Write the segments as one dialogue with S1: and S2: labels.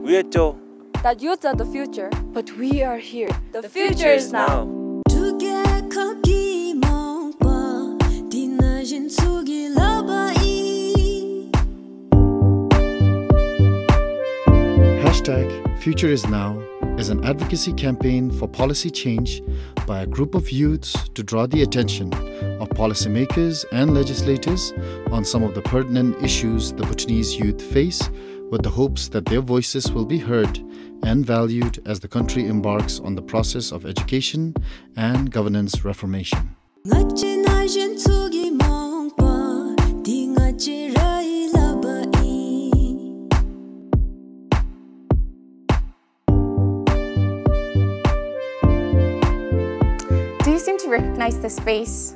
S1: 위했죠.
S2: That youth are the future.
S3: But we are here.
S2: The future is now.
S4: Future is Now is an advocacy campaign for policy change by a group of youths to draw the attention of policymakers and legislators on some of the pertinent issues the Bhutanese youth face, with the hopes that their voices will be heard and valued as the country embarks on the process of education and governance reformation.
S5: Do you seem to recognize this face?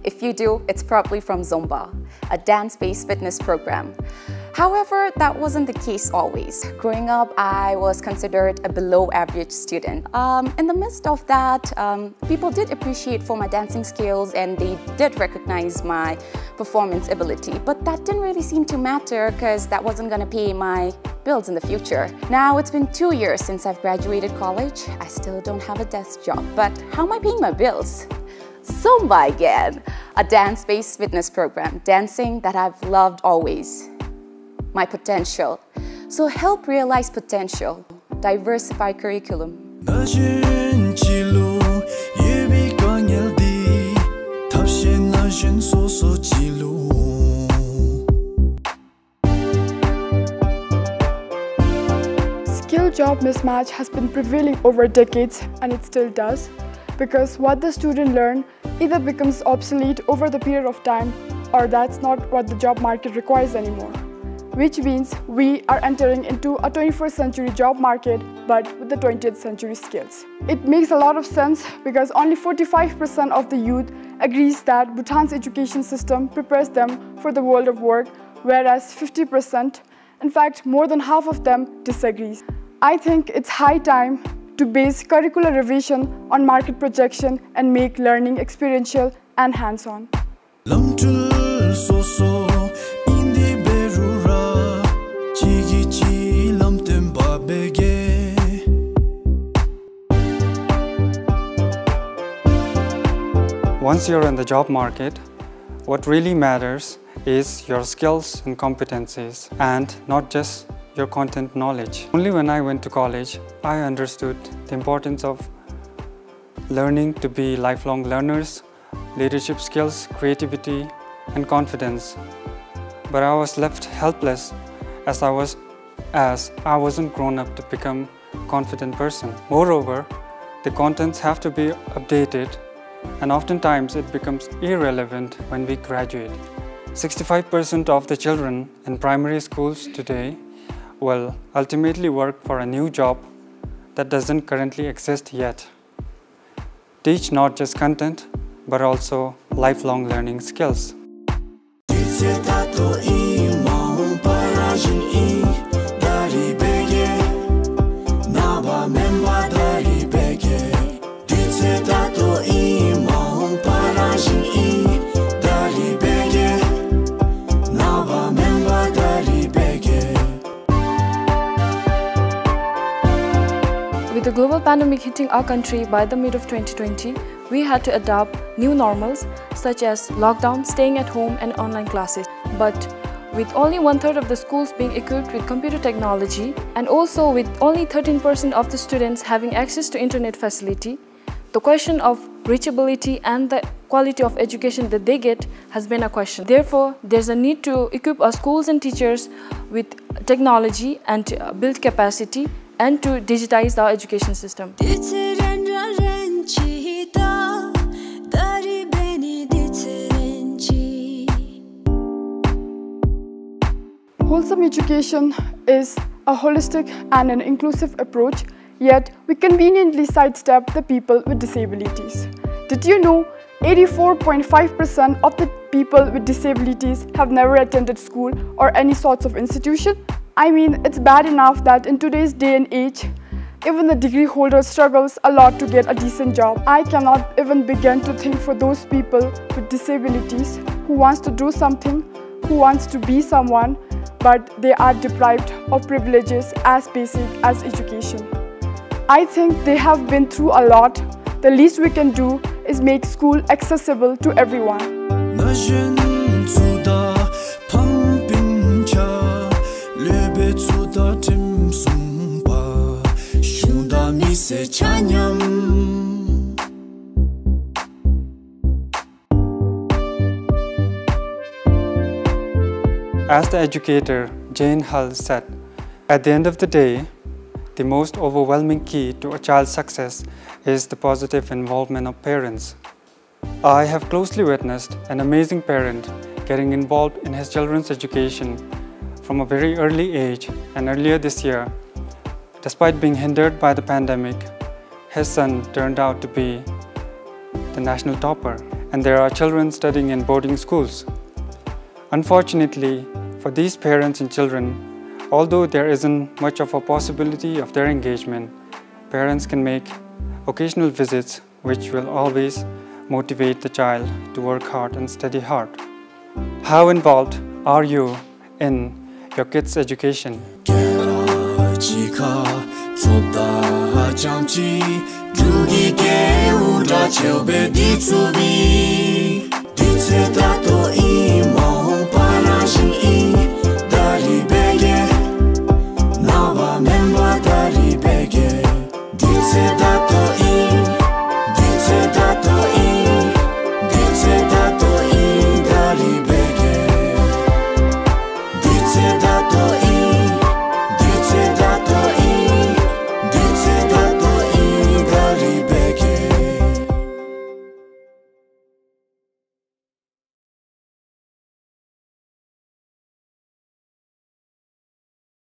S5: If you do, it's probably from Zumba, a dance-based fitness program. However, that wasn't the case always. Growing up, I was considered a below-average student. In the midst of that, people did appreciate for my dancing skills and they did recognize my performance ability. But that didn't really seem to matter because that wasn't going to pay my bills in the future. Now, it's been 2 years since I've graduated college. I still don't have a desk job, but how am I paying my bills? Zumba again, a dance-based fitness program, dancing that I've loved always. My potential. So help realize potential. Diversify curriculum.
S3: Skill-job mismatch has been prevailing over decades, and it still does, because what the student learns either becomes obsolete over the period of time, or that's not what the job market requires anymore. Which means we are entering into a 21st century job market, but with the 20th century skills. It makes a lot of sense because only 45% of the youth agrees that Bhutan's education system prepares them for the world of work, whereas 50%, in fact more than half of them, disagrees. I think it's high time to base curricular revision on market projection and make learning experiential and hands-on.
S6: Once you're in the job market, what really matters is your skills and competencies, and not just your content knowledge. Only when I went to college, I understood the importance of learning to be lifelong learners, leadership skills, creativity, and confidence. But I was left helpless as I wasn't grown up to become a confident person. Moreover, the contents have to be updated, and oftentimes it becomes irrelevant when we graduate. 65% of the children in primary schools today will ultimately work for a new job that doesn't currently exist yet. Teach not just content, but also lifelong learning skills.
S3: With the global pandemic hitting our country by the mid of 2020, we had to adopt new normals such as lockdown, staying at home, and online classes. But with only 1/3 of the schools being equipped with computer technology, and also with only 13% of the students having access to internet facility, the question of reachability and the quality of education that they get has been a question. Therefore, there's a need to equip our schools and teachers with technology and to build capacity and to digitize our education system. Wholesome education is a holistic and an inclusive approach, yet we conveniently sidestep the people with disabilities. Did you know 84.5% of the people with disabilities have never attended school or any sorts of institution? I mean, it's bad enough that in today's day and age, even the degree holder struggles a lot to get a decent job. I cannot even begin to think for those people with disabilities who wants to do something, who wants to be someone, but they are deprived of privileges as basic as education. I think they have been through a lot. The least we can do is make school accessible to everyone.
S6: As the educator Jane Hull said, at the end of the day, the most overwhelming key to a child's success is the positive involvement of parents. I have closely witnessed an amazing parent getting involved in his children's education from a very early age, and earlier this year, despite being hindered by the pandemic, his son turned out to be the national topper, and there are children studying in boarding schools. Unfortunately, for these parents and children, although there isn't much of a possibility of their engagement, parents can make occasional visits which will always motivate the child to work hard and study hard. How involved are you in your kids' education?